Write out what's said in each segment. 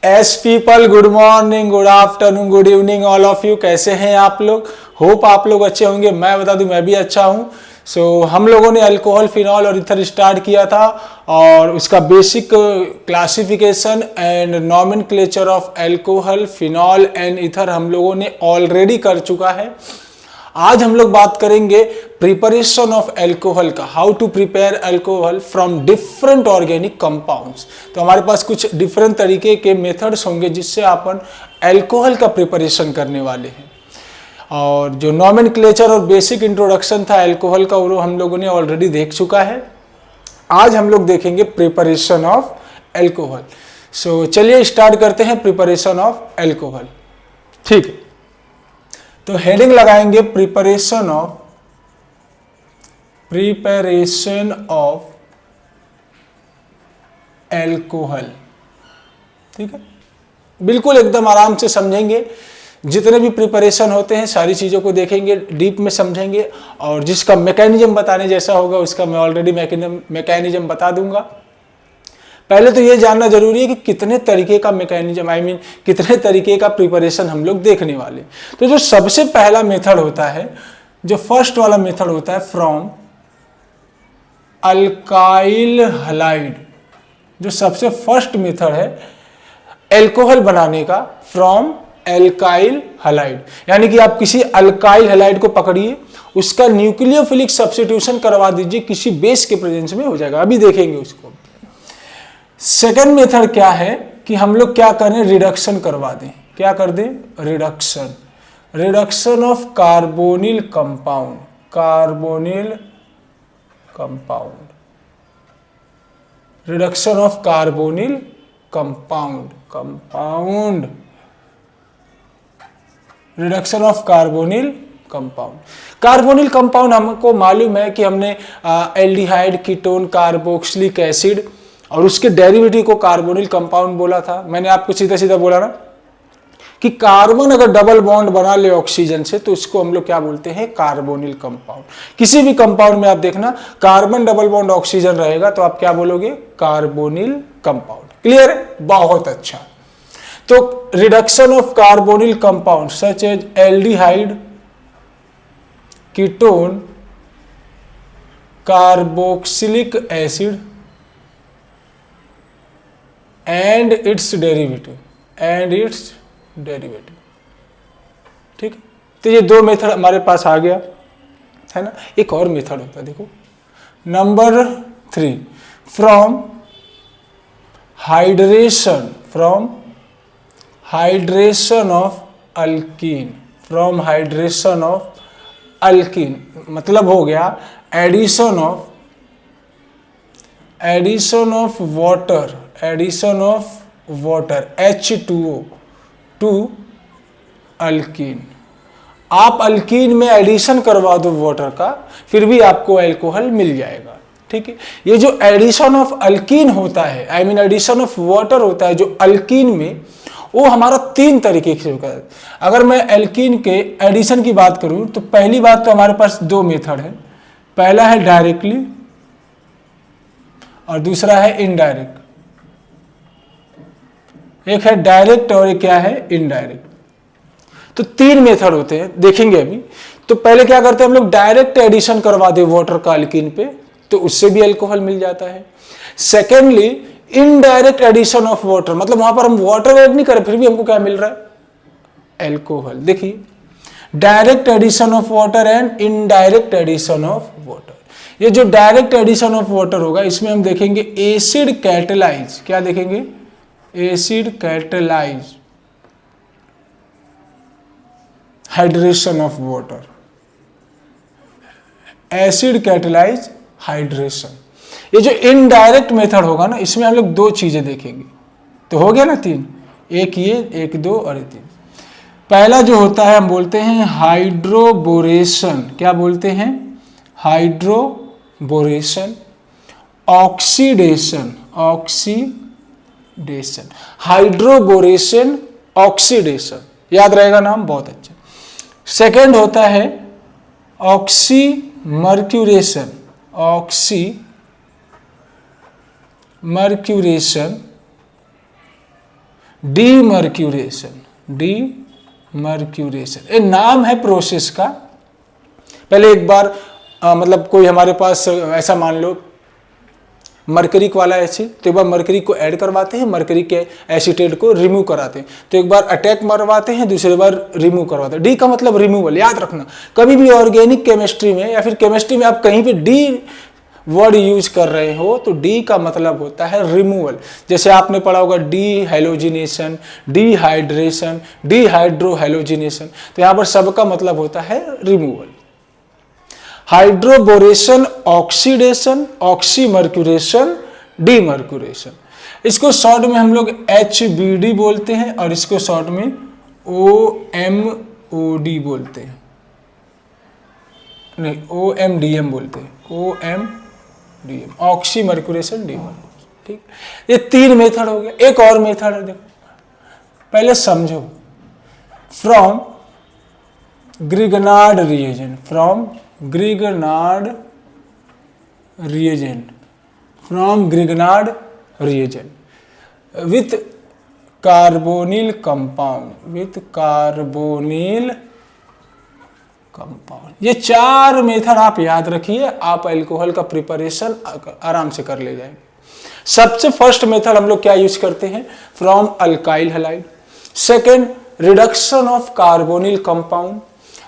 S people, good morning, good afternoon, good evening all of you. कैसे हैं आप लोग? होप आप लोग अच्छे होंगे। मैं बता दूं मैं भी अच्छा हूं। हम लोगों ने अल्कोहल, फिनॉल और इथर स्टार्ट किया था और उसका basic classification and nomenclature of alcohol, phenol and ether हम लोगों ने ऑलरेडी कर चुका है। आज हम लोग बात करेंगे प्रिपरेशन ऑफ अल्कोहल का, how to prepare alcohol from different organic compounds. तो हमारे पास कुछ डिफरेंट तरीके के मेथड्स होंगे जिससे अपन अल्कोहल का प्रिपरेशन करने वाले हैं। और जो नॉमेनक्लेचर और बेसिक इंट्रोडक्शन था अल्कोहल का वो हम लोगों ने ऑलरेडी देख चुका है। आज हम लोग देखेंगे प्रिपरेशन ऑफ अल्कोहल। चलिए स्टार्ट करते हैं प्रिपरेशन ऑफ अल्कोहल। ठीक है, तो हेडिंग लगाएंगे प्रिपरेशन ऑफ अल्कोहल। ठीक है, बिल्कुल एकदम आराम से समझेंगे। जितने भी प्रिपरेशन होते हैं सारी चीज़ों को देखेंगे, डीप में समझेंगे और जिसका मैकेनिज्म बताने जैसा होगा उसका मैं ऑलरेडी मैकेनिज्म बता दूंगा। पहले तो ये जानना जरूरी है कि कितने तरीके का मैकेनिज्म, कितने तरीके का प्रिपरेशन हम लोग देखने वाले। तो जो सबसे पहला मेथड होता है, जो फर्स्ट वाला मेथड होता है फ्रॉम अल्काइल हलाइड, जो सबसे फर्स्ट मेथड है अल्कोहल बनाने का, फ्रॉम एल्काइल हलाइड। यानी कि आप किसी अल्काइल हलाइड को पकड़िए, उसका न्यूक्लियोफिलिक सब्स्टिट्यूशन करवा दीजिए, किसी बेस के प्रेजेंस में हो जाएगा। अभी देखेंगे उसको। सेकेंड मेथड क्या है कि हम लोग क्या करें, रिडक्शन करवा दें। क्या कर दें? Reduction of carbonyl compound, reduction of carbonyl compound, reduction of carbonyl compound. Carbonyl compound हमको मालूम है कि हमने एल्डिहाइड, कीटोन, कार्बोक्सिलिक एसिड और उसके डेरिवेटिव को कार्बोनिल कंपाउंड बोला था। मैंने आपको सीधा सीधा बोला ना कि कार्बन अगर डबल बॉन्ड बना ले ऑक्सीजन से तो इसको हम लोग क्या बोलते हैं? Carbonyl compound. किसी भी कंपाउंड में आप देखना कार्बन डबल बॉन्ड ऑक्सीजन रहेगा तो आप क्या बोलोगे? Carbonyl compound. क्लियर है? बहुत अच्छा। तो reduction of carbonyl compound such as aldehyde, ketone, carboxylic acid and its derivative, ठीक है। तो ये दो मेथड हमारे पास आ गया है ना। एक और मेथड होता है, देखो number 3, from hydration of alkene, मतलब हो गया addition of water H2O to alkene. आप अल्कीन में एडिशन करवा दो वाटर का, फिर भी आपको अल्कोहल मिल जाएगा। ठीक है, ये जो एडिशन ऑफ अल्कीन होता है, एडिशन ऑफ वाटर होता है जो अल्कीन में, वो हमारा 3 तरीके से होता है। अगर मैं अल्कीन के एडिशन की बात करूं तो पहली बात तो हमारे पास 2 मेथड है। पहला है डायरेक्टली और दूसरा है इनडायरेक्ट। एक है डायरेक्ट और एक क्या है? इनडायरेक्ट। तो 3 मेथड होते हैं, देखेंगे अभी। तो पहले क्या करते हैं हम लोग? डायरेक्ट एडिशन करवा दे वाटर का अल्कीन पे तो उससे भी अल्कोहल मिल जाता है। Secondly indirect addition of water, मतलब वहां पर हम वाटर ऐड नहीं करें फिर भी हमको क्या मिल रहा है? अल्कोहल। देखिए, direct addition of water and indirect addition of water. ये जो डायरेक्ट एडिशन ऑफ वाटर होगा इसमें हम देखेंगे एसिड कैटेलाइज। क्या देखेंगे? Acid catalyse hydration of water, acid catalyse hydration. ये जो इनडायरेक्ट मेथड होगा ना, इसमें हम लोग 2 चीजें देखेंगे। तो हो गया ना 3, एक ये, एक 2 और 3। पहला जो होता है हम बोलते हैं हाइड्रोबोरेशन। क्या बोलते हैं? Hydroboration, oxidation, hydroboration, oxidation. याद रहेगा नाम, बहुत अच्छा। सेकेंड होता है ऑक्सीमर्क्यूरेशन, डीमर्क्यूरेशन, डीमर्क्यूरेशन ये नाम है प्रोसेस का। पहले एक बार मतलब कोई हमारे पास ऐसा मान लो मरकरी वाला एसिड, तो एक बार मरकरी को ऐड करवाते हैं, मरकरी के एसीटेट को रिमूव कराते हैं, तो एक बार अटैक मरवाते हैं, दूसरी बार रिमूव करवाते हैं। डी का मतलब रिमूवल, याद रखना कभी भी ऑर्गेनिक केमिस्ट्री में या फिर केमिस्ट्री में आप कहीं पे डी वर्ड यूज कर रहे हो तो डी का मतलब होता है रिमूवल। जैसे आपने पढ़ा होगा D halogenation, dehydration, dehydro halogenation, तो यहां पर सबका मतलब होता है removal. Hydroboration, oxidation, oxymercuration, demercuration, इसको शॉर्ट में हम लोग HBD बोलते हैं और इसको शॉर्ट में OMOD बोलते हैं, नहीं OMDM बोलते हैं, OMDM, ऑक्सीमर्क्यूरेशन, डीमर्क्यूरेशन। ठीक, ये 3 मेथड हो गया। एक और मेथड है, देखो पहले समझो। From Grignard reagent, from Grignard reagent, from Grignard reagent with carbonyl compound, with carbonyl compound। ये 4 मेथड आप याद रखिए, आप अल्कोहल का प्रिपरेशन आराम से कर ले जाएंगे। सबसे फर्स्ट मेथड हम लोग क्या यूज करते हैं, from alkyl halide. Second, reduction of carbonyl compound.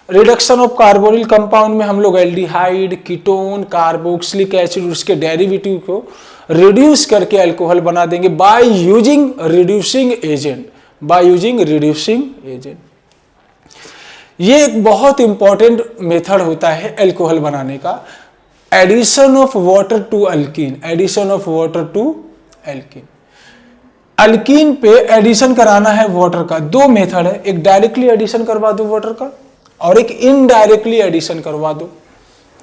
Reduction of carbonyl compound में हम लोग एल्डिहाइड, कीटोन, कार्बोक्सिलिक एसिड और उसके डेरिवेटिव को रिड्यूस करके अल्कोहल बना देंगे by using reducing agent, by using reducing agent. ये एक बहुत इंपॉर्टेंट मेथड होता है अल्कोहल बनाने का। Addition of water to alkene, addition of water to alkene. Alkene पे एडिशन कराना है वाटर का, 2 मेथड है, एक डायरेक्टली एडिशन करवा दो वाटर का और एक इनडायरेक्टली एडिशन करवा दो।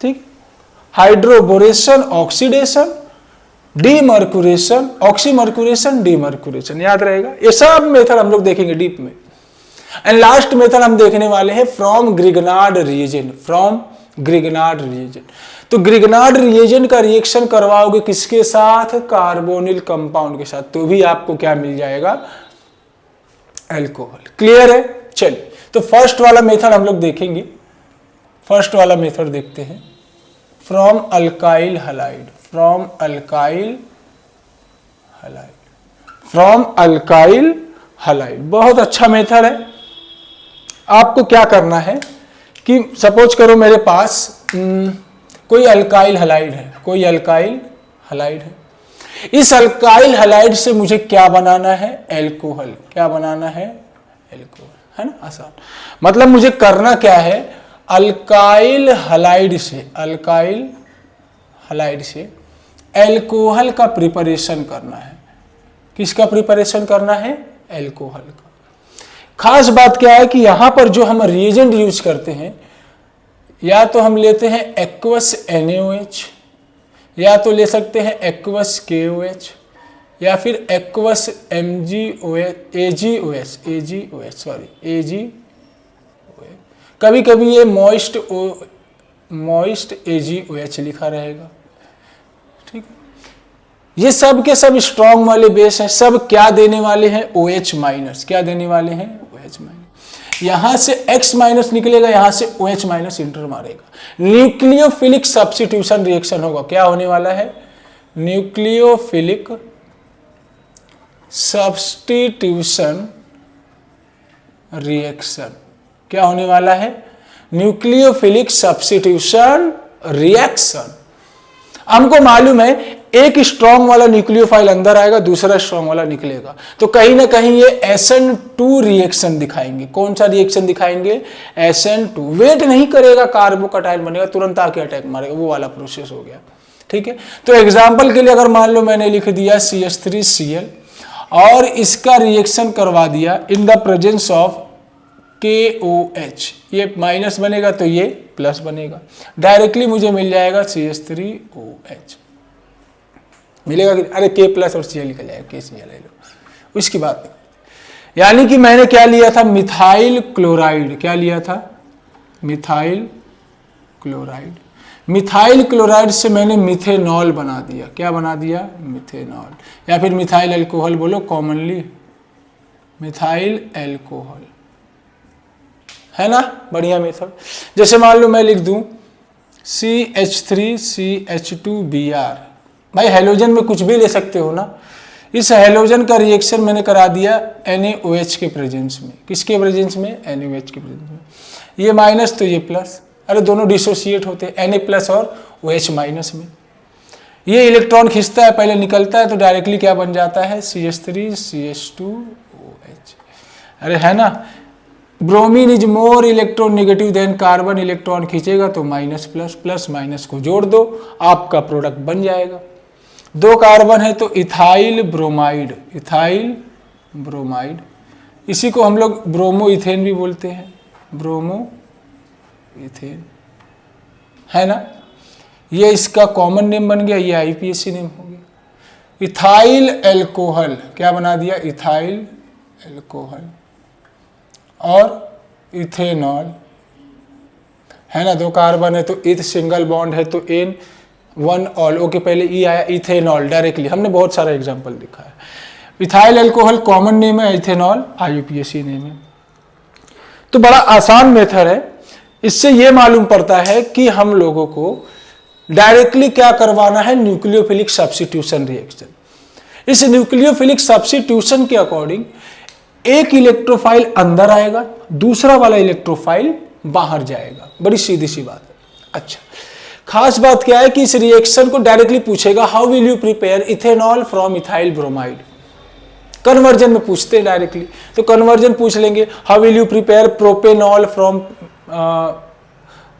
ठीक, hydroboration, oxidation, demercuration, oxymercuration, demercuration, याद रहेगा। ये सब मेथड हम लोग देखेंगे डीप में। एंड लास्ट मेथड हम देखने वाले हैं from Grignard reagent, from Grignard reagent. तो ग्रिगनार्ड रिएजेंट का रिएक्शन करवाओगे किसके साथ, कार्बोनिल कंपाउंड के साथ, तो भी आपको क्या मिल जाएगा, अल्कोहल। क्लियर है। चलिए, तो फर्स्ट वाला मेथड हम लोग देखेंगे। फर्स्ट वाला मेथड देखते हैं, from alkyl halide, from alkyl halide, from alkyl halide. बहुत अच्छा मेथड है। आपको क्या करना है कि सपोज करो मेरे पास कोई अल्काइल हैलाइड है, कोई अल्काइल हैलाइड है। इस अल्काइल हैलाइड से मुझे क्या बनाना है, अल्कोहल। क्या बनाना है, अल्कोहल, है ना, आसान। मतलब मुझे करना क्या है, अल्काइल हैलाइड से, अल्काइल हैलाइड से अल्कोहल का प्रिपरेशन करना है। किसका प्रिपरेशन करना है, अल्कोहल का। खास बात क्या है कि यहां पर जो हम रिएजेंट यूज करते हैं, या तो हम लेते हैं एक्वस NaOH, या तो ले सकते हैं एक्वस KOH, या फिर एक्वस AgOH, कभी कभी ये मॉइस्ट AgOH लिखा रहेगा। ठीक, ये सब के सब स्ट्रॉन्ग वाले बेस हैं। सब क्या देने वाले हैं, OH माइनस। क्या देने वाले हैं, OH माइनस। यहां से X माइनस निकलेगा, यहां से OH माइनस इंटर मारेगा। न्यूक्लियोफिलिक सब्स्टिट्यूशन रिएक्शन होगा। क्या होने वाला है, न्यूक्लियोफिलिक सब्स्टिट्यूशन रिएक्शन। क्या होने वाला है, न्यूक्लियोफिलिक सब्स्टिट्यूशन रिएक्शन। हमको मालूम है एक स्ट्रॉन्ग वाला न्यूक्लियोफाइल अंदर आएगा, दूसरा स्ट्रॉन्ग वाला निकलेगा, तो कहीं ना कहीं ये SN2 रिएक्शन दिखाएंगे। कौन सा रिएक्शन दिखाएंगे, SN2। वेट नहीं करेगा, कार्बोकटाइल बनेगा, तुरंत आके अटैक मारेगा, वो वाला प्रोसेस हो गया। ठीक है, तो एग्जाम्पल के लिए अगर मान लो मैंने लिख दिया CH3Cl और इसका रिएक्शन करवा दिया इन द प्रेजेंस ऑफ KOH, ये माइनस बनेगा तो ये प्लस बनेगा, डायरेक्टली मुझे मिल जाएगा CH3OH मिलेगा कि अरे K प्लस और Cl निकल जाएगा, KCl ले लो, उसकी बात नहीं। यानी कि मैंने क्या लिया था, मिथाइल क्लोराइड। क्या लिया था, मिथाइल क्लोराइड। मिथाइल क्लोराइड से मैंने मिथेनॉल बना दिया। क्या बना दिया, मिथेनॉल, या फिर मिथाइल अल्कोहल बोलो कॉमनली, मिथाइल एल्कोहल, है ना, बढ़िया मेथड। जैसे मान लो मैं लिख दूं CH3CH2Br, भाई हेलोजन में कुछ भी ले सकते हो ना। इस हेलोजन का रिएक्शन मैंने करा दिया NaOH के प्रेजेंस में। किसके प्रेजेंस में? NaOH के प्रेजेंस में। ये माइनस तो ये प्लस, अरे दोनों डिसोसिएट होते हैं Na प्लस और OH माइनस में। ये इलेक्ट्रॉन खींचता है, पहले निकलता है, तो डायरेक्टली क्या बन जाता है? CH3CH2OH। अरे है ना, bromine is more electronegative than carbon, electron खींचेगा तो माइनस प्लस, प्लस माइनस को जोड़ दो, आपका प्रोडक्ट बन जाएगा। 2 कार्बन है तो इथाइल ब्रोमाइड, इथाइल ब्रोमाइड। इसी को हम लोग ब्रोमो इथेन भी बोलते हैं, ब्रोमो इथेन, है ना। ये इसका कॉमन नेम बन गया, ये आईपीएसी नेम हो गया। इथाइल एल्कोहल क्या बना दिया? Ethyl alcohol. और इथेनॉल, है ना, 2 कार्बन है तो इथ सिंगल बॉन्ड है तो N 1 ऑल, ओके पहले E आया, इथेनॉल डायरेक्टली, हमने बहुत सारा एग्जांपल दिखा है। इथाइल एल्कोहल कॉमन नेम है, इथेनॉल आईयूपीएसी नेम है। तो बड़ा आसान मेथड है। इससे ये मालूम पड़ता है कि हम लोगों को डायरेक्टली क्या करवाना है? Nucleophilic substitution reaction. इस न्यूक्लियोफिलिक सब्स्टिट्यूशन के अकॉर्डिंग एक इलेक्ट्रोफाइल अंदर आएगा, दूसरा वाला इलेक्ट्रोफाइल बाहर जाएगा, बड़ी सीधी सी बात है। अच्छा, खास बात क्या है कि इस रिएक्शन को डायरेक्टली पूछेगा how will you prepare ethanol from ethyl bromide. Conversion में पूछते हैं डायरेक्टली, तो कन्वर्जन पूछ लेंगे how will you prepare propanol from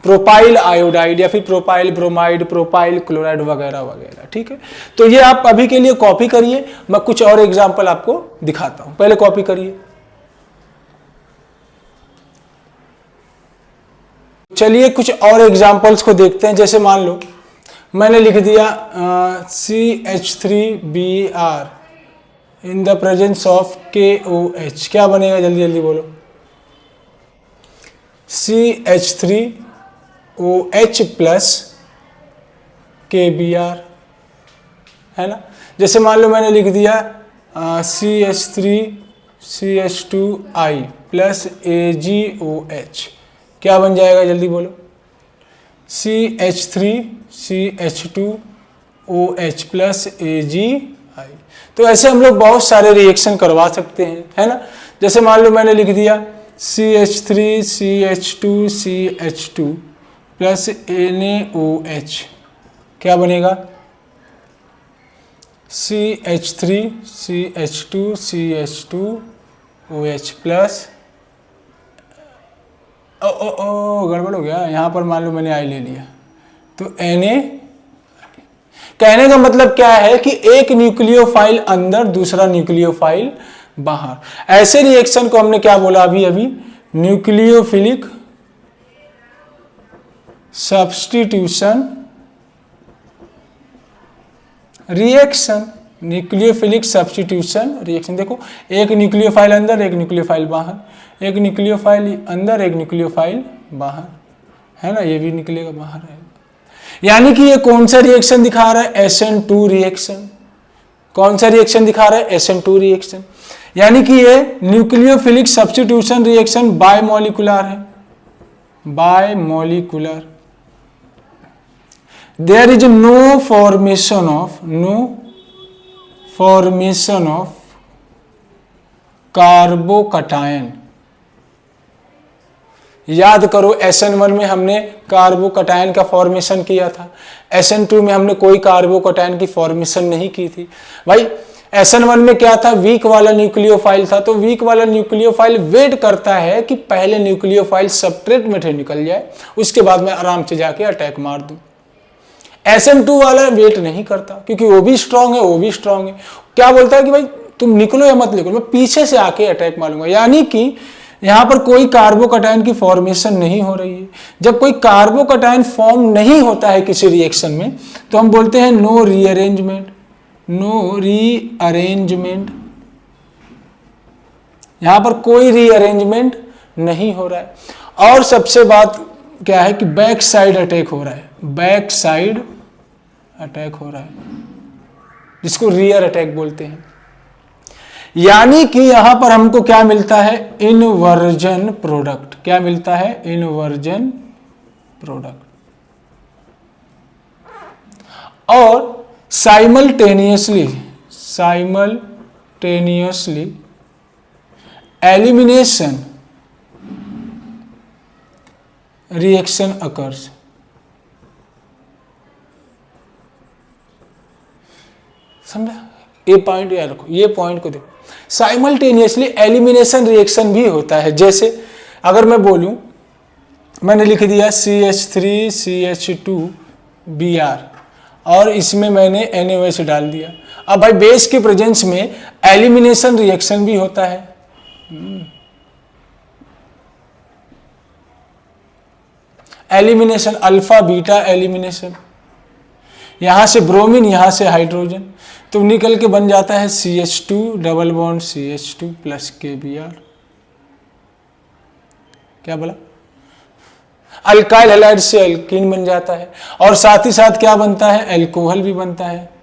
propyl iodide, या फिर प्रोपाइल ब्रोमाइड, प्रोपाइल क्लोराइड वगैरह वगैरह। ठीक है, तो ये आप अभी के लिए कॉपी करिए, मैं कुछ और एग्जांपल आपको दिखाता हूं। पहले कॉपी करिए। चलिए कुछ और एग्जांपल्स को देखते हैं। जैसे मान लो मैंने लिख दिया CH3Br in the presence of KOH, क्या बनेगा? जल्दी जल्दी बोलो। CH3OH प्लस KBr, है ना। जैसे मान लो मैंने लिख दिया CH3CH2I प्लस AgOH, क्या बन जाएगा? जल्दी बोलो। CH3CH2OH plus AgI। तो ऐसे हम लोग बहुत सारे रिएक्शन करवा सकते हैं, है ना। जैसे मान लो मैंने लिख दिया CH3CH2CH2 प्लस NaOH, क्या बनेगा? CH3CH2CH2OH प्लस गड़बड़ हो गया यहाँ पर, मान लो मैंने आई ले लिया तो Na। कहने का मतलब क्या है कि एक न्यूक्लियोफाइल अंदर, दूसरा न्यूक्लियोफाइल बाहर। ऐसे रिएक्शन को हमने क्या बोला अभी अभी? Nucleophilic substitution reaction. Nucleophilic substitution reaction. देखो, एक न्यूक्लियोफाइल अंदर, एक न्यूक्लियोफाइल बाहर, एक न्यूक्लियोफाइल अंदर, एक न्यूक्लियोफाइल बाहर, है ना, ये भी निकलेगा बाहर है। यानी कि ये कौन सा रिएक्शन दिखा रहा है? SN2 reaction. कौन सा रिएक्शन दिखा रहा है? SN2 reaction. यानी कि ये न्यूक्लियोफिलिक सब्स्टिट्यूशन रिएक्शन बायमॉलिकुलर है, bimolecular. There is no formation of carbocation. याद करो SN1 में हमने कार्बोकटायन का फॉर्मेशन किया था, SN2 में हमने कोई कार्बोकटायन की फॉर्मेशन नहीं की थी। भाई SN1 में क्या था? वीक वाला न्यूक्लियोफाइल था, तो वीक वाला न्यूक्लियोफाइल वेट करता है कि पहले न्यूक्लियोफाइल सबस्ट्रेट में निकल जाए, उसके बाद मैं आराम से जाके अटैक मार दूं। SN2 वाला वेट नहीं करता, क्योंकि वो भी स्ट्रांग है, वो भी स्ट्रांग है। क्या बोलता है कि भाई तुम निकलो या मत निकलो, मैं पीछे से आके अटैक मारूंगा। यानी कि यहां पर कोई कार्बोकटायन की फॉर्मेशन नहीं हो रही है। जब कोई कार्बोकटायन फॉर्म नहीं होता है किसी रिएक्शन में, तो हम बोलते हैं नो रीअरेंजमेंट, नो रीअरेंजमेंट। यहां पर कोई रीअरेंजमेंट नहीं हो रहा है। और सबसे बात क्या है कि बैक साइड अटैक हो रहा है, बैक साइड अटैक हो रहा है, जिसको रियर अटैक बोलते हैं। यानी कि यहां पर हमको क्या मिलता है, इनवर्जन प्रोडक्ट। क्या मिलता है, इनवर्जन प्रोडक्ट। और साइमल्टेनियसली एलिमिनेशन रिएक्शन अकर्स। समझा, ये पॉइंट याद रखो, ये पॉइंट को देखो। साइमल्टेनियसली एलिमिनेशन रिएक्शन भी होता है। जैसे अगर मैं बोलूं, मैंने लिख दिया CH3CH2Br और इसमें मैंने NaOH डाल दिया। अब भाई बेस के प्रेजेंस में एलिमिनेशन रिएक्शन भी होता है। एलिमिनेशन, अल्फा बीटा एलिमिनेशन, यहां से ब्रोमीन, यहां से हाइड्रोजन, तो निकल के बन जाता है CH2 double bond CH2 plus KBr। क्या बोला, अल्काइल हैलाइड से एल्कीन बन जाता है, और साथ ही साथ क्या बनता है, एल्कोहल भी बनता है।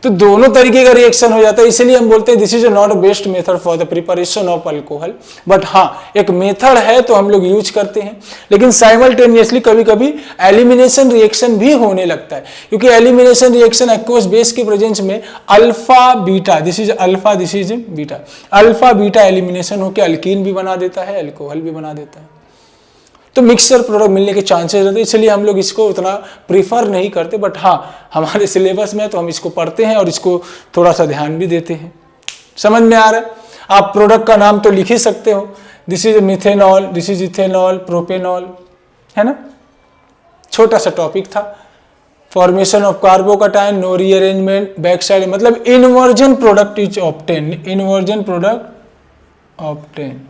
तो दोनों तरीके का रिएक्शन हो जाता है। इसलिए हम बोलते हैं this is not best method for the preparation of alcohol, but हाँ एक मेथड है तो हम लोग यूज करते हैं। लेकिन साइमल्टेनियसली कभी कभी एलिमिनेशन रिएक्शन भी होने लगता है, क्योंकि एलिमिनेशन रिएक्शन एक्वस बेस के प्रेजेंस में alpha beta, this is alpha, this is beta, alpha beta elimination होकर अल्कीन भी बना देता है, अल्कोहल भी बना देता है। तो मिक्सचर प्रोडक्ट मिलने के चांसेस रहते हैं, इसलिए हम लोग इसको उतना प्रीफर नहीं करते। बट हाँ हमारे सिलेबस में तो हम इसको पढ़ते हैं और इसको थोड़ा सा ध्यान भी देते हैं। समझ में आ रहा है? आप प्रोडक्ट का नाम तो लिख ही सकते हो, this is methanol, this is ethanol, propanol, है ना। छोटा सा टॉपिक था। Formation of carbocation, no rearrangement, back side, मतलब inversion product is obtain, inversion product obtain.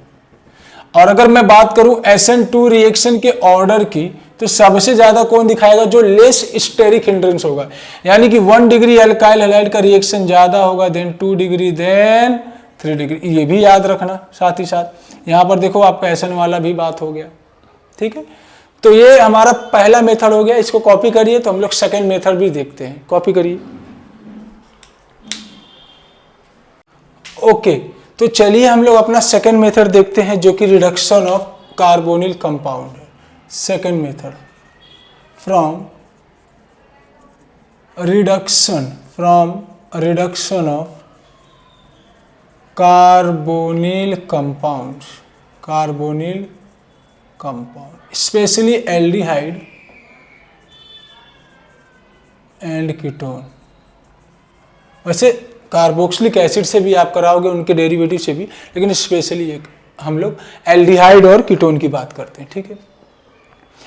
और अगर मैं बात करूं SN2 रिएक्शन के ऑर्डर की, तो सबसे ज्यादा कौन दिखाएगा, जो लेस स्टेरिक हिंड्रेंस होगा। यानी कि 1 डिग्री अल्काइल हैलाइड का रिएक्शन ज्यादा होगा, देन 2 डिग्री, देन 3 डिग्री। ये भी याद रखना। साथ ही साथ यहां पर देखो आपका SN वाला भी बात हो गया, ठीक है। तो ये हमारा पहला मेथड हो गया। इसको कॉपी करिए, तो हम लोग सेकेंड मेथड भी देखते हैं। कॉपी करिए। ओके, तो चलिए हम लोग अपना सेकेंड मेथड देखते हैं, जो कि रिडक्शन ऑफ कार्बोनिल कंपाउंड है। Second method from reduction of carbonyl compound, specially aldehyde and ketone. वैसे कार्बोक्सिलिक एसिड से भी आप कराओगे, उनके डेरिवेटिव से भी, लेकिन स्पेशली एक हम लोग एल्डिहाइड और कीटोन की बात करते हैं, ठीक है।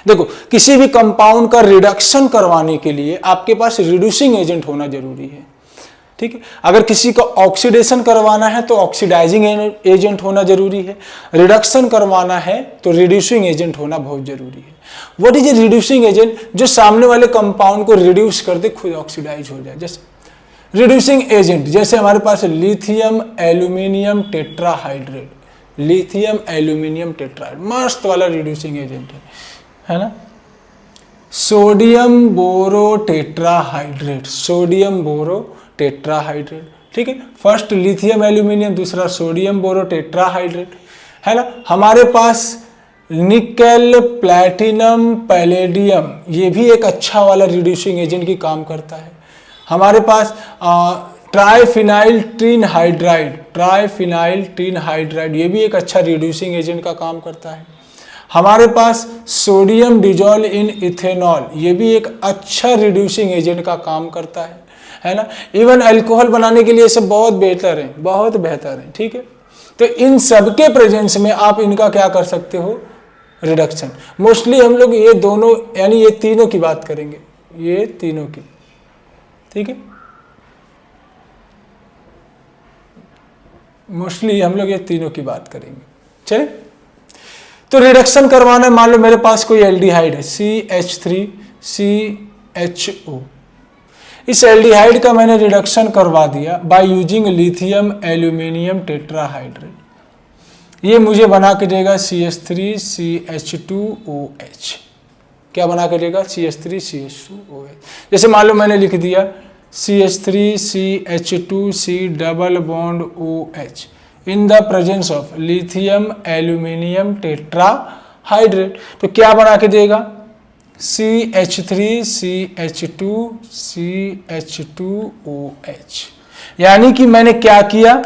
देखो, किसी भी कंपाउंड का रिडक्शन करवाने के लिए आपके पास रिड्यूसिंग एजेंट होना जरूरी है, ठीक है। अगर किसी को ऑक्सीडेशन करवाना है तो ऑक्सीडाइजिंग एजेंट होना जरूरी है, रिडक्शन करवाना है तो रिड्यूसिंग एजेंट होना बहुत जरूरी है। What is a reducing agent? जो सामने वाले कंपाउंड को रिड्यूस कर दे, खुद ऑक्सीडाइज हो जाए। जैसे रिड्यूसिंग एजेंट, जैसे हमारे पास लिथियम एल्यूमिनियम टेट्राहाइड्रेट, लिथियम एल्यूमिनियम टेट्राहाइड्रेट मस्त वाला रिड्यूसिंग एजेंट है ना। सोडियम बोरो टेट्राहाइड्रेट, सोडियम बोरो टेट्राहाइड्रेट, ठीक है। फर्स्ट लिथियम एल्यूमिनियम, दूसरा सोडियम बोरो टेट्राहाइड्रेट, है ना। हमारे पास निकेल प्लैटिनम पैलेडियम, ये भी एक अच्छा वाला रिड्यूसिंग एजेंट की काम करता है। हमारे पास ट्राइफिनाइल ट्रीन हाइड्राइड, ये भी एक अच्छा रिड्यूसिंग एजेंट का काम करता है। हमारे पास सोडियम डिजॉल्व इन इथेनॉल, ये भी एक अच्छा रिड्यूसिंग एजेंट का काम करता है ना। इवन अल्कोहल बनाने के लिए सब बहुत बेहतर है, ठीक है। तो इन सब के प्रेजेंस में आप इनका क्या कर सकते हो, रिडक्शन। मोस्टली हम लोग ये दोनों, यानी ये तीनों की बात करेंगे, ये तीनों की, ठीक है। मोस्टली हम लोग ये तीनों की बात करेंगे। चले, तो रिडक्शन करवाना है। मान लो मेरे पास कोई एल्डिहाइड है, CH3CHO। इस एल्डिहाइड का मैंने रिडक्शन करवा दिया बाय यूजिंग लिथियम एल्यूमिनियम टेट्राहाइड्रेट। ये मुझे बना के देगा CH3CH2OH। क्या बना के देगा? CH3CH2OH। जैसे मान लो मैंने लिख दिया CH3CH2C double bond OH in the presence of lithium aluminium tetrahydrate. तो क्या बना के देगा? CH3CH2CH2OH। यानी कि मैंने क्या किया,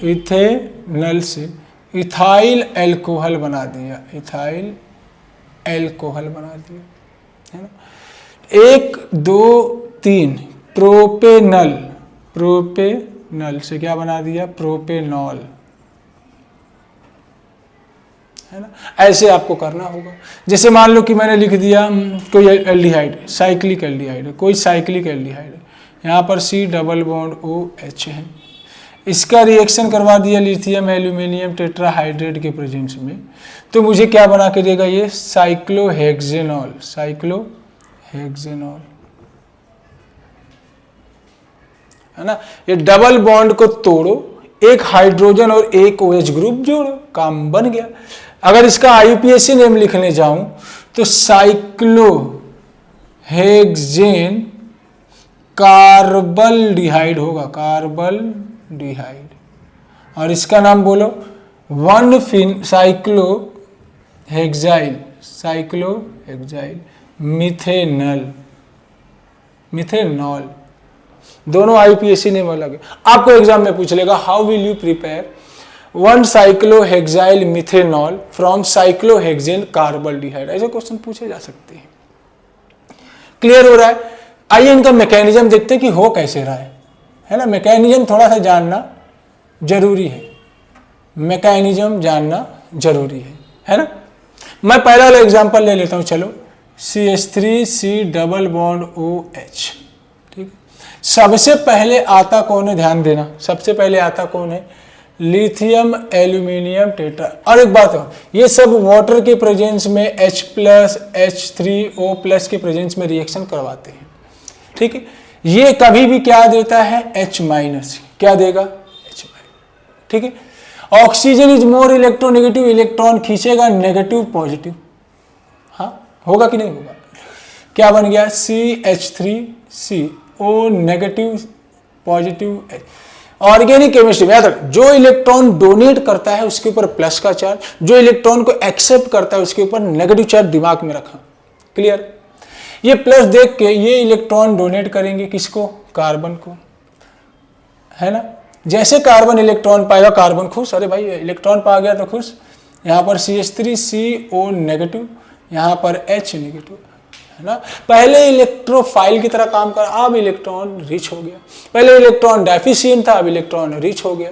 इथेनल से इथाइल एल्कोहल बना दिया, इथाइल एल्कोहल बना दिया, है ना। 1 2 3 प्रोपेनल से क्या बना दिया? प्रोपेनॉल, है ना। ऐसे आपको करना होगा। जैसे मान लो कि मैंने लिख दिया कोई एल्डिहाइड, साइक्लिक एल्डिहाइड है, कोई साइक्लिक एल्डिहाइड है, यहाँ पर C डबल बॉन्ड OH है, इसका रिएक्शन करवा दिया लिथियम एल्यूमिनियम टेट्राहाइड्रेट के प्रेजेंस में, तो मुझे क्या बना के देगा? ये साइक्लोहेक्सेनॉल, साइक्लोहेक्सेनॉल, है ना। ये डबल बॉन्ड को तोड़ो, एक हाइड्रोजन और एक OH ग्रुप जोड़ो, काम बन गया। अगर इसका IUPAC नेम लिखने जाऊं तो साइक्लोहेक्सेन कार्बल्डिहाइड होगा, कार्बल्डिहाइड। और इसका नाम बोलो 1 साइक्लोहेक्साइल, साइक्लोहेक्साइल मिथेनॉल। दोनों IUPAC नेम अलग है। आपको एग्जाम में पूछ लेगा how will you prepare 1 cyclohexyl methanol from cyclohexane carbaldehyde, ऐसे क्वेश्चन पूछे जा सकते हैं। क्लियर हो रहा है? आइए इनका मैकेनिज्म देखते हैं कि हो कैसे रहा है ना। मैकेनिज्म थोड़ा सा जानना जरूरी है, मैकेनिज्म जानना जरूरी है ना। मैं पहला वाला एग्जांपल ले लेता हूं, चलो। CH3C डबल बॉन्ड OH, ठीक है। सबसे पहले आता कौन है? ध्यान देना, सबसे पहले आता कौन है? Lithium aluminium tetra. और एक बात हो, ये सब वाटर के प्रेजेंस में H+, H3O+ के प्रेजेंस में रिएक्शन करवाते हैं, ठीक है। ये कभी भी क्या देता है? H-, क्या देगा? H-, ठीक है। Oxygen is more electronegative, electron खींचेगा नेगेटिव पॉजिटिव, हाँ होगा कि नहीं होगा? क्या बन गया? CH3CO negative positive H। Organic chemistry में याद रख, जो इलेक्ट्रॉन डोनेट करता है उसके ऊपर प्लस का चार्ज, जो इलेक्ट्रॉन को एक्सेप्ट करता है उसके ऊपर नेगेटिव चार्ज दिमाग में रखा। क्लियर? ये प्लस देख के ये इलेक्ट्रॉन डोनेट करेंगे किसको? कार्बन को, है ना। जैसे कार्बन इलेक्ट्रॉन पाएगा कार्बन खुश, अरे भाई इलेक्ट्रॉन पा गया तो खुश। यहाँ पर CH3CO नेगेटिव, यहाँ पर H नेगेटिव, है ना। पहले इलेक्ट्रोफाइल की तरह काम कर, अब इलेक्ट्रॉन रिच हो गया। पहले इलेक्ट्रॉन डेफिशिएंट था, अब इलेक्ट्रॉन रिच हो गया।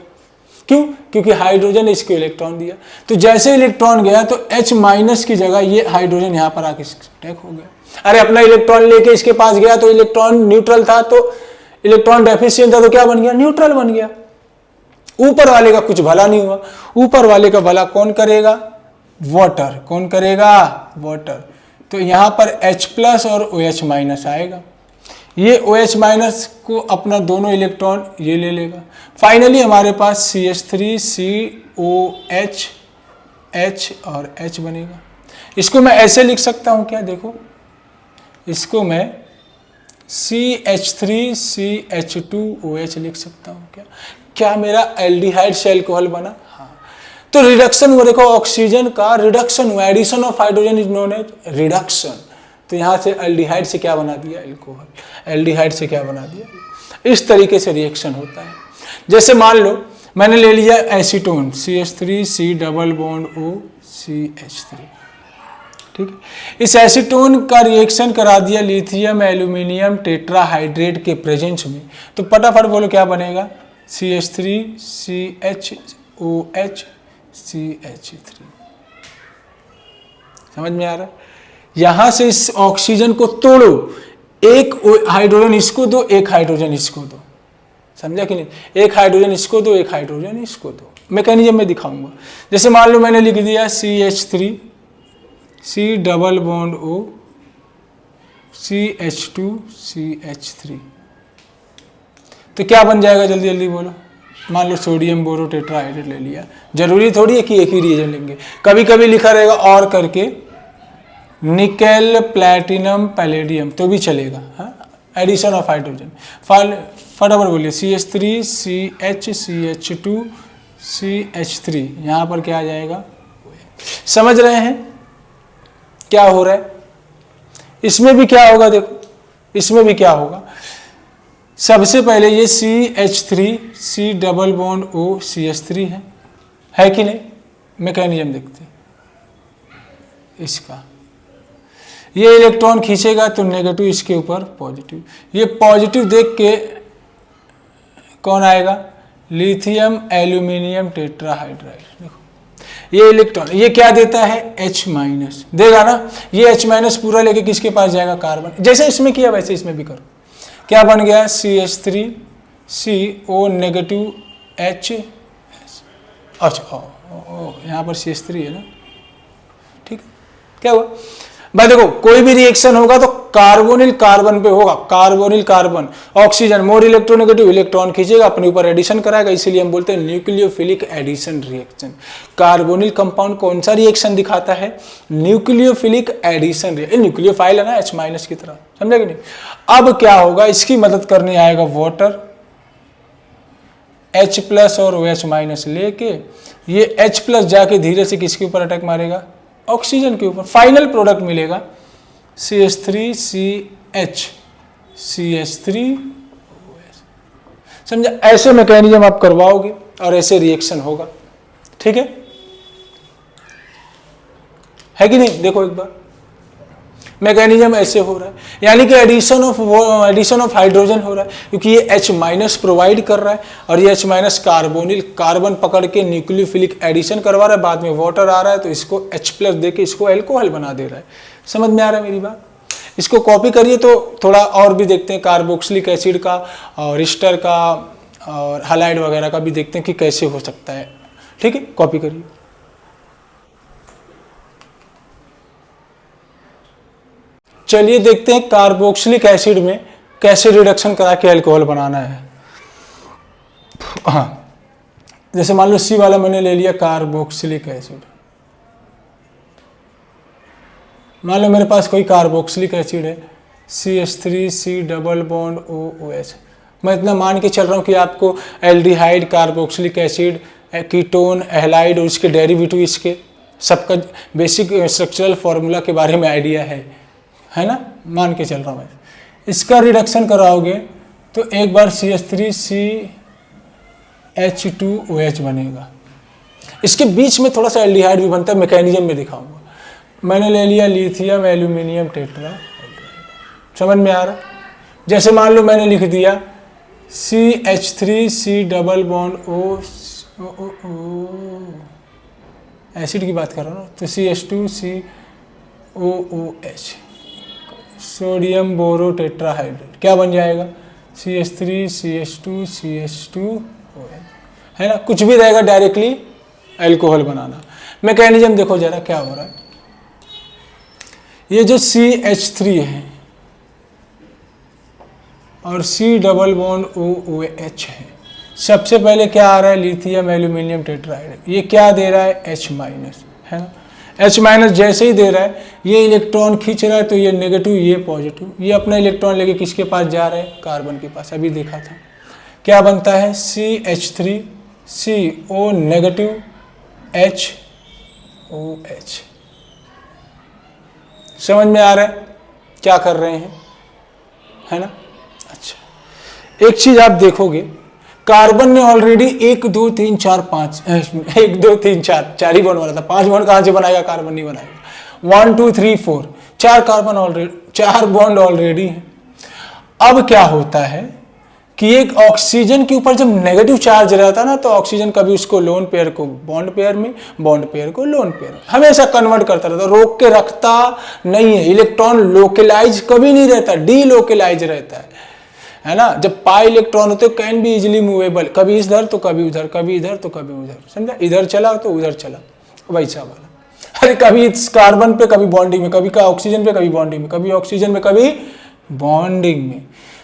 क्यों? क्योंकि हाइड्रोजन ने इसको इलेक्ट्रॉन दिया। तो जैसे इलेक्ट्रॉन गया तो H- की जगह ये हाइड्रोजन यहाँ पर आके स्टैक हो गया। अरे अपना इलेक्ट्रॉन लेके इसके पास गया तो इलेक्ट्रॉन न्यूट्रल था, तो इलेक्ट्रॉन डेफिशिएंट था तो क्या बन गया? न्यूट्रल बन गया। ऊपर वाले का कुछ भला नहीं हुआ, ऊपर वाले का भला कौन करेगा? वाटर। कौन करेगा? वाटर। तो यहां पर H+ और OH- आएगा। ये OH- को अपना दोनों इलेक्ट्रॉन ये ले लेगा। फाइनली हमारे पास CH3COH H और H बनेगा। इसको मैं ऐसे लिख सकता हूं क्या? देखो, इसको मैं CH3CH2OH लिख सकता हूं क्या? क्या मेरा एल्डिहाइड से अल्कोहल बना? हाँ। तो रिडक्शन हुआ, देखो ऑक्सीजन का रिडक्शन हुआ, addition of hydrogen is known as reduction. तो यहां से एल्डिहाइड से क्या बना दिया? अल्कोहल। एल्डिहाइड से क्या बना दिया? इस तरीके से रिएक्शन होता है। जैसे मान लो मैंने ले लिया acetone, CH3C double bond OCH3, ठीक है। इस एसीटोन का रिएक्शन करा दिया लिथियम एल्यूमिनियम टेट्राहाइड्रेट के प्रेजेंस में, तो फटाफट बोलो क्या बनेगा? CH3CHOH CH3। समझ में आ रहा है? यहां से इस ऑक्सीजन को तोड़ो, एक हाइड्रोजन इसको दो, एक हाइड्रोजन इसको दो। समझा कि नहीं? एक हाइड्रोजन इसको दो, एक हाइड्रोजन इसको दो। मैकेनिज्म में दिखाऊंगा। जैसे मान लो मैंने लिख दिया CH3C double bond O CH2 CH3, तो क्या बन जाएगा? जल्दी जल्दी बोलो। मान लो सोडियम बोरो टेट्राहाइड्रेट ले लिया, जरूरी थोड़ी है कि एक ही रिएजेंट लेंगे, कभी कभी लिखा रहेगा और करके निकेल प्लैटिनम पैलेडियम तो भी चलेगा। हाँ, एडिशन ऑफ हाइड्रोजन। फटाफट बोलिए, CH3 CH CH2 CH3, यहाँ पर क्या आ जाएगा? समझ रहे हैं क्या हो रहा है? इसमें भी क्या होगा, देखो इसमें भी क्या होगा। सबसे पहले ये CH3 C double bond O CH3 है कि नहीं? मैकेनिज्म देखते हैं इसका। ये इलेक्ट्रॉन खींचेगा तो नेगेटिव इसके ऊपर पॉजिटिव, ये पॉजिटिव देख के कौन आएगा? Lithium aluminium tetrahydride. देखो ये इलेक्ट्रॉन ये क्या देता है? H माइनस देगा ना। ये H माइनस पूरा लेके किसके पास जाएगा? कार्बन। जैसे इसमें किया वैसे इसमें भी करो। क्या बन गया? CH3 CO negative H। अच्छा यहाँ पर CH3 है ना, ठीक है। क्या हुआ भाई? देखो कोई भी रिएक्शन होगा तो कार्बोनिल कार्बन पे होगा, carbonyl carbon. Oxygen more electronegative, electron खींचेगा अपने ऊपर एडिशन कराएगा, इसीलिए हम बोलते हैं nucleophilic addition reaction. Carbonyl compound कौन सा रिएक्शन दिखाता है? Nucleophilic addition reaction. न्यूक्लियोफाइल है ना H माइनस की तरह, समझे कि नहीं? अब क्या होगा? इसकी मदद करने आएगा वाटर, H प्लस और OH माइनस लेके ये H प्लस जाके धीरे से किसके ऊपर अटैक मारेगा? ऑक्सीजन के ऊपर। फाइनल प्रोडक्ट मिलेगा CH3 CH CH3 OH। समझा? ऐसे मैकेनिज्म आप करवाओगे और ऐसे रिएक्शन होगा, ठीक है कि नहीं? देखो एक बार मैकेनिज्म ऐसे हो रहा है, यानी कि एडिशन ऑफ हाइड्रोजन हो रहा है, क्योंकि ये H माइनस प्रोवाइड कर रहा है और ये H माइनस कार्बोनिल कार्बन पकड़ के न्यूक्लियोफिलिक एडिशन करवा रहा है। बाद में वाटर आ रहा है तो इसको H प्लस देके इसको एल्कोहल बना दे रहा है। समझ में आ रहा है मेरी बात? इसको कॉपी करिए तो थोड़ा और भी देखते हैं, कार्बोक्सिलिक एसिड का और ईस्टर का और हैलाइड वगैरह का भी देखते हैं कि कैसे हो सकता है, ठीक है। कॉपी करिए। चलिए देखते हैं कार्बोक्सिलिक एसिड में कैसे रिडक्शन करा के अल्कोहल बनाना है। हाँ, जैसे मान लो C वाला मैंने ले लिया कार्बोक्सिलिक एसिड। मान लो मेरे पास कोई कार्बोक्सिलिक एसिड है CH3 C double bond OOH। मैं इतना मान के चल रहा हूँ कि आपको aldehyde, carboxylic acid, ketone, halide और उसके डेरिवेटिव इसके सबका बेसिक स्ट्रक्चरल फॉर्मूला के बारे में आइडिया है ना, मान के चल रहा हूँ मैं। इसका रिडक्शन कराओगे तो एक बार CH3 CH2OH बनेगा। इसके बीच में थोड़ा सा एल्डिहाइड भी बनता है, मैकेनिज्म में दिखाऊंगा। मैंने ले लिया लिथियम एल्यूमिनियम टेट्राहाइड्राइड। समझ में आ रहा? जैसे मान लो मैंने लिख दिया CH3 C double bond O acid की बात कर रहा हूँ ना, तो CH2 COOH सोडियम बोरो टेट्राहाइड्रेट। क्या बन जाएगा? CH3 CH2 CH2OH, है ना। कुछ भी रहेगा, डायरेक्टली अल्कोहल बनाना। मैकेनिज्म देखो जरा क्या हो रहा है। ये जो CH3 है और C डबल बॉन्ड OOH है, सबसे पहले क्या आ रहा है? Lithium aluminium tetrahydride. ये क्या दे रहा है? H माइनस, है ना। H माइनस जैसे ही दे रहा है, ये इलेक्ट्रॉन खींच रहा है तो ये नेगेटिव ये पॉजिटिव, ये अपना इलेक्ट्रॉन लेके किसके पास जा रहा है? कार्बन के पास। अभी देखा था क्या बनता है? CH3 CO negative HOH। समझ में आ रहा है क्या कर रहे हैं, है ना। अच्छा, एक चीज आप देखोगे, कार्बन ने ऑलरेडी 1 2 3 4 5 1 2 3 4 ही बॉन्ड बना था। 5 बॉन्ड कहां से बनाएगा? कार्बन नहीं बनाएगा। 1 2 3 4 4 कार्बन ऑलरेडी, 4 बॉन्ड ऑलरेडी है। अब क्या होता है कि एक ऑक्सीजन के ऊपर जब नेगेटिव चार्ज रहता है ना, तो ऑक्सीजन कभी उसको लोन पेयर को बॉन्ड पेयर में, बॉन्ड पेयर को लोन पेयर में हमेशा कन्वर्ट करता रहता, रोक के रखता नहीं है। इलेक्ट्रॉन लोकेलाइज कभी नहीं रहता, डी लोकेलाइज रहता है ना। जब पाई इलेक्ट्रॉन होते कैन बी इजिली मूवेबल, कभी इधर तो कभी उधर, कभी इधर तो कभी उधर, समझा। इधर चला तो उधर चला, वैसा वाला। अरे कभी कार्बन पे कभी बॉन्डिंग में, कभी ऑक्सीजन पे कभी बॉन्डिंग में, कभी ऑक्सीजन में कभी बॉन्डिंग में।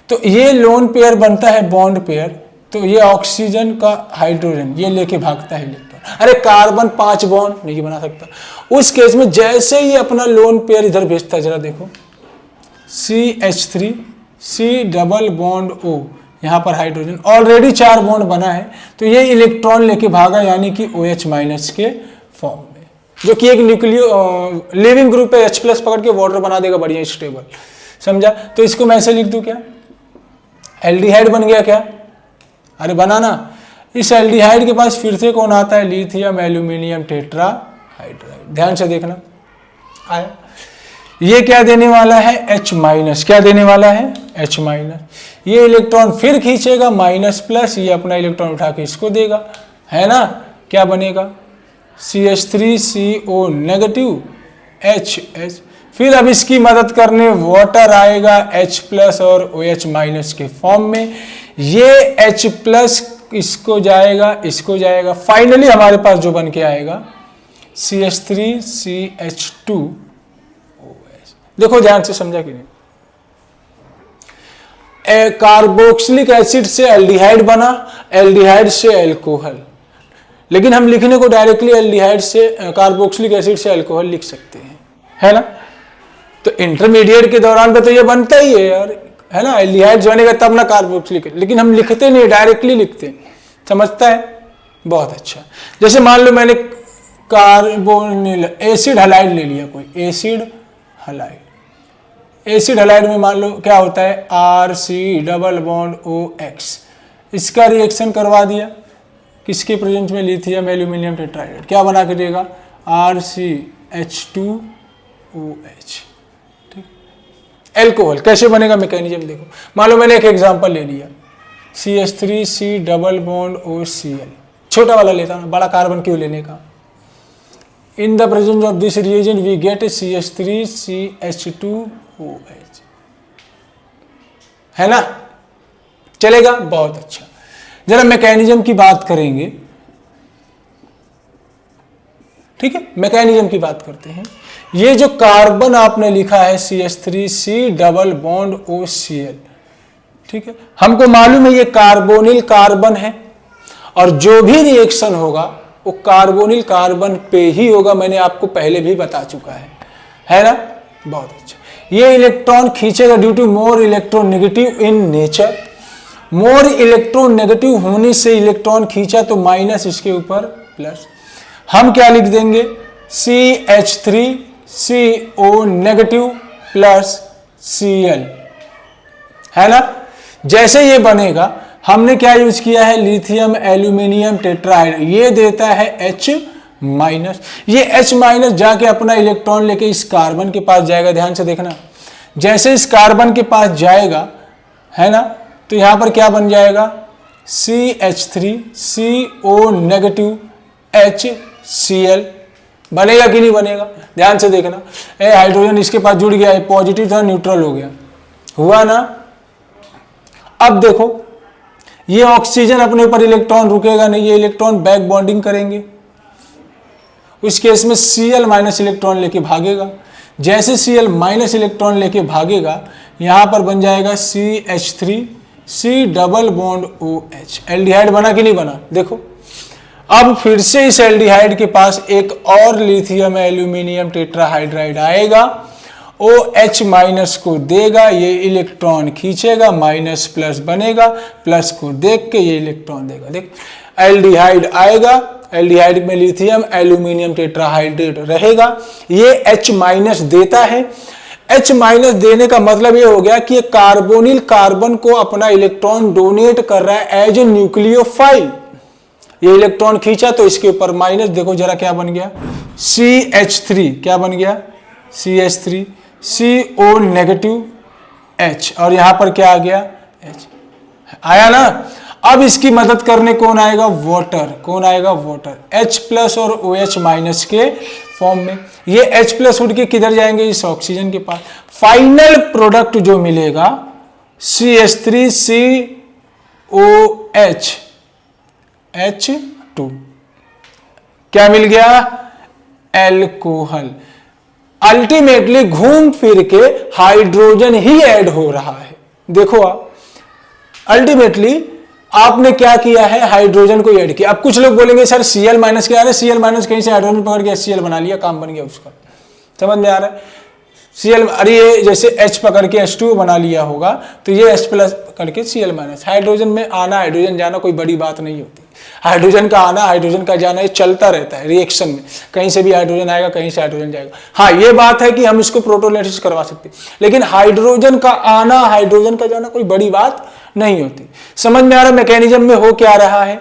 तो ये लोन पेयर बनता है बॉन्ड पेयर, तो ये ऑक्सीजन का हाइड्रोजन ये लेके भागता है इलेक्ट्रॉन। बॉन्ड। अरे कार्बन 5 बॉन्ड नहीं बना सकता। उस केस में जैसे ही अपना लोन पेयर इधर भेजता है, जरा देखो CH3 C double bond O, यहां पर हाइड्रोजन ऑलरेडी 4 बॉन्ड बना है, तो ये इलेक्ट्रॉन लेके भागा यानी कि OH माइनस के फॉर्म में, जो कि एक न्यूक्लियो लिविंग ग्रुप है, H प्लस पकड़ के वाटर बना देगा बढ़िया स्टेबल, समझा। तो इसको मैं ऐसे लिख दूं क्या, एल्डिहाइड बन गया क्या, अरे बना ना। इस एल्डिहाइड के पास फिर से कौन आता है, लिथियम एल्यूमिनियम टेट्राहाइड्राइड, ध्यान से देखना आया। ये क्या देने वाला है, H माइनस, क्या देने वाला है H माइनस। ये इलेक्ट्रॉन फिर खींचेगा माइनस प्लस, ये अपना इलेक्ट्रॉन उठा के इसको देगा, है ना। क्या बनेगा CH3CO नेगेटिव H, फिर अब इसकी मदद करने वाटर आएगा H प्लस और OH माइनस के फॉर्म में। ये H प्लस इसको जाएगा, फाइनली हमारे पास जो बन के आएगा CH3CH2OH। देखो ध्यान से समझा कि नहीं, कार्बोक्सिलिक एसिड से एल्डिहाइड बना, एल्डिहाइड से एल्कोहल, लेकिन हम लिखने को डायरेक्टली एल्डिहाइड से कार्बोक्सिलिक एसिड से अल्कोहल लिख सकते हैं, है ना। तो इंटरमीडिएट के दौरान पे तो ये बनता ही है यार, है ना, एल्डिहाइड बनेगा तब ना कार्बोक्सिलिक, लेकिन हम लिखते नहीं, डायरेक्टली लिखते, समझता है, बहुत अच्छा। जैसे मान लो मैंने कार्बोनिल एसिड हलाइड ले लिया, कोई एसिड हलाइड में मान लो क्या होता है RC डबल बॉन्ड OX, इसका रिएक्शन करवा दिया किसके प्रेजेंस में, लिथियम एल्यूमिनियम टेट्राहाइड्राइड, क्या बना के देगा RCH2OH, ठीक। एल्कोहल कैसे बनेगा मैकेनिज्म देखो, मान लो मैंने एक एग्जांपल ले लिया CH3C डबल बॉन्ड OCl, छोटा वाला लेता हूं, बड़ा कार्बन क्यों लेने का। In the presence of this reagent we get CH3CH2OH, है ना, चलेगा, बहुत अच्छा। जरा मैकेनिज्म की बात करेंगे, ठीक है, मैकेनिज्म की बात करते हैं। ये जो कार्बन आपने लिखा है CH3C डबल बॉन्ड OCl, ठीक है, हमको मालूम है ये कार्बोनिल कार्बन है, और जो भी रिएक्शन होगा वो कार्बोनिल कार्बन पे ही होगा, मैंने आपको पहले भी बता चुका है ना, बहुत अच्छा। ये इलेक्ट्रॉन खींचेगा due to more electron negative in nature, more electron negative होने से इलेक्ट्रॉन खींचा तो माइनस इसके ऊपर प्लस, हम क्या लिख देंगे CH3CO नेगेटिव प्लस Cl, है ना। जैसे ये बनेगा, हमने क्या यूज किया है, लिथियम एल्यूमिनियम टेट्राहाइड्राइड, ये देता है H माइनस, ये H माइनस जाके अपना इलेक्ट्रॉन लेके इस कार्बन के पास जाएगा, ध्यान से देखना, जैसे इस कार्बन के पास जाएगा, है ना, तो यहां पर क्या बन जाएगा CH3CO नेगेटिव HCl, बनेगा कि नहीं बनेगा, ध्यान से देखना। हाइड्रोजन इसके पास जुड़ गया है, पॉजिटिव था न्यूट्रल हो गया, हुआ ना। अब देखो ये ऑक्सीजन अपने ऊपर इलेक्ट्रॉन रुकेगा नहीं, ये इलेक्ट्रॉन बैक बॉन्डिंग करेंगे, उस केस में Cl माइनस इलेक्ट्रॉन लेके भागेगा, जैसे Cl माइनस इलेक्ट्रॉन लेके भागेगा यहां पर बन जाएगा CH3C double bond OH, aldehyde बना कि नहीं बना, देखो। अब फिर से इस एल्डिहाइड के पास एक और लिथियम एल्यूमिनियम टेट्राहाइड्राइड आएगा, OH माइनस को देगा, ये इलेक्ट्रॉन खींचेगा, माइनस प्लस बनेगा, प्लस को देख के ये इलेक्ट्रॉन देगा, देख एल्डिहाइड आएगा, एल्डिहाइड में लिथियम एल्यूमिनियम टेट्राहाइड्रेट रहेगा, ये H माइनस देता है। H माइनस देने का मतलब ये हो गया कि ये कार्बोनिल कार्बन को अपना इलेक्ट्रॉन डोनेट कर रहा है एज ए न्यूक्लियोफाइल, ये इलेक्ट्रॉन खींचा तो इसके ऊपर माइनस, देखो जरा क्या बन गया CH3, क्या बन गया CH3CO नेगेटिव H, और यहां पर क्या आ गया H, आया ना। अब इसकी मदद करने कौन आएगा, वाटर, कौन आएगा वाटर, H प्लस और OH माइनस के फॉर्म में। ये H प्लस उड़ के किधर जाएंगे, इस ऑक्सीजन के पास, फाइनल प्रोडक्ट जो मिलेगा CH3COH H2, क्या मिल गया, एल्कोहल। अल्टीमेटली घूम फिर के हाइड्रोजन ही ऐड हो रहा है, देखो आप, अल्टीमेटली आपने क्या किया है, हाइड्रोजन को ऐड किया। अब कुछ लोग बोलेंगे सर Cl माइनस क्या है, Cl माइनस कहीं से हाइड्रोजन पकड़ के HCl बना लिया, काम बन गया उसका। समझ में आ रहा है? Cl, अरे ये जैसे H पकड़ के H2O बना लिया होगा तो ये H प्लस पकड़ के Cl माइनस। हाइड्रोजन में आना हाइड्रोजन जाना कोई बड़ी बात नहीं होती। हाइड्रोजन का आना हाइड्रोजन का जाना ये चलता रहता है रिएक्शन में, कहीं से भी हाइड्रोजन आएगा कहीं से हाइड्रोजन जाएगा। हाँ ये बात है कि हम इसको प्रोटोलिसिस करवा सकते हैं, लेकिन हाइड्रोजन का आना हाइड्रोजन का जाना कोई बड़ी बात नहीं होती। समझ में आ रहा है मैकेनिज्म में हो क्या रहा है?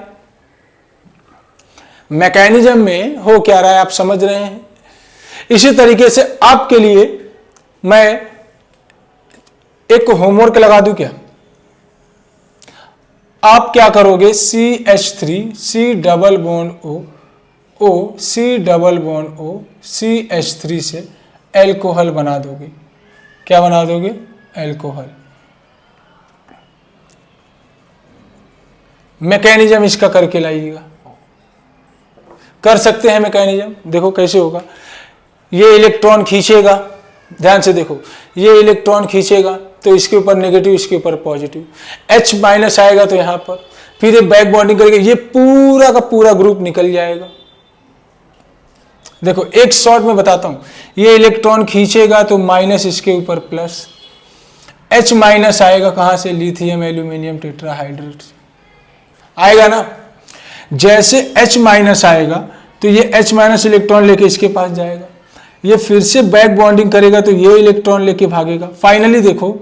मैकेनिज्म में हो क्या रहा है आप समझ रहे हैं? इसी तरीके से आपके लिए मैं एक होमवर्क लगा दूं क्या? आप क्या करोगे, CH3 C double bond O C double bond O CH3 से एल्कोहल बना दोगे। क्या बना दोगे? एल्कोहल। मैकेनिज्म इसका करके लाइएगा। कर सकते हैं मैकेनिज्म, देखो कैसे होगा। ये इलेक्ट्रॉन खींचेगा, ध्यान से देखो, ये इलेक्ट्रॉन खींचेगा तो इसके ऊपर नेगेटिव इसके ऊपर पॉजिटिव, H माइनस आएगा तो यहां पर, फिर ये बैक बॉन्डिंग करेगा, ये पूरा का पूरा ग्रुप निकल जाएगा। देखो एक शॉर्ट में बताता हूं, ये इलेक्ट्रॉन खींचेगा तो माइनस इसके ऊपर प्लस, H माइनस आएगा कहां से, लिथियम एल्यूमिनियम टेट्राहाइड्रेट से आएगा ना। जैसे H माइनस आएगा तो ये H माइनस इलेक्ट्रॉन लेके इसके पास जाएगा, ये फिर से बैक बॉन्डिंग करेगा तो ये इलेक्ट्रॉन लेके भागेगा। फाइनली देखो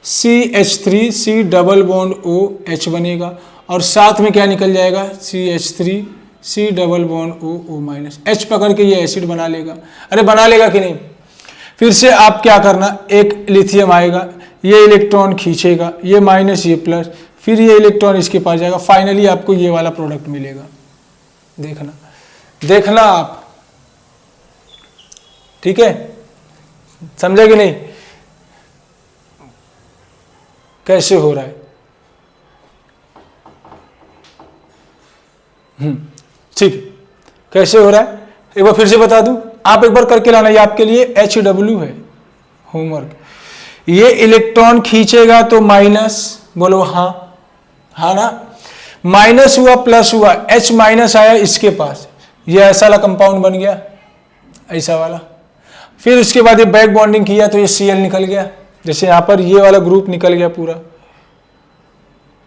CH3 C double bond OH बनेगा और साथ में क्या निकल जाएगा, CH3 C double bond O minus, H पकड़ के ये एसिड बना लेगा। अरे बना लेगा कि नहीं? फिर से आप क्या करना, एक लिथियम आएगा, ये इलेक्ट्रॉन खींचेगा, ये माइनस ये प्लस, फिर ये इलेक्ट्रॉन इसके पास जाएगा, फाइनली आपको ये वाला प्रोडक्ट मिलेगा। देखना देखना आप, ठीक है? समझे कि नहीं कैसे हो रहा है? ठीक है, कैसे हो रहा है एक बार फिर से बता दूं, आप एक बार करके लाना, ये आपके लिए HW है होमवर्क। ये इलेक्ट्रॉन खींचेगा तो माइनस, बोलो हाँ, हाँ ना, माइनस हुआ प्लस हुआ, H माइनस आया इसके पास, ये ऐसा वाला कंपाउंड बन गया, ऐसा वाला। फिर उसके बाद ये बैक बॉन्डिंग किया तो ये Cl निकल गया, जैसे यहां पर ये वाला ग्रुप निकल गया पूरा,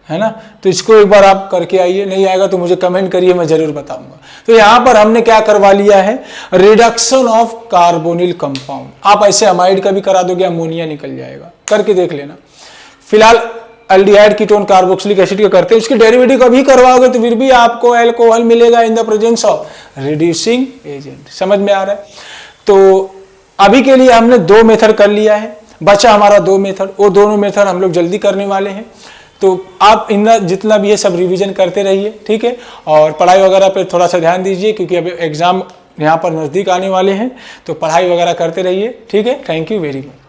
है ना। तो इसको एक बार आप करके आइए, नहीं आएगा तो मुझे कमेंट करिए, मैं जरूर बताऊंगा। तो यहां पर हमने क्या करवा लिया है, रिडक्शन ऑफ कार्बोनिल कंपाउंड। आप ऐसे अमाइड का भी करा दोगे, अमोनिया निकल जाएगा, करके देख लेना। फिलहाल एल्डिहाइड कीटोन कार्बोक्सिलिक एसिड का करते हैं, उसके डेरिवेटिव का भी करवाओगे तो फिर भी आपको अल्कोहल मिलेगा इन the presence of reducing agent. समझ में आ रहा है? तो अभी के लिए हमने 2 मेथड कर लिया है, बचा हमारा 2 मेथड, वो दोनों मेथड हम लोग जल्दी करने वाले हैं। तो आप इन जितना भी है सब रिवीजन करते रहिए, ठीक है, और पढ़ाई वगैरह पे थोड़ा सा ध्यान दीजिए, क्योंकि अभी एग्जाम यहाँ पर नज़दीक आने वाले हैं, तो पढ़ाई वगैरह करते रहिए, ठीक है। Thank you very much.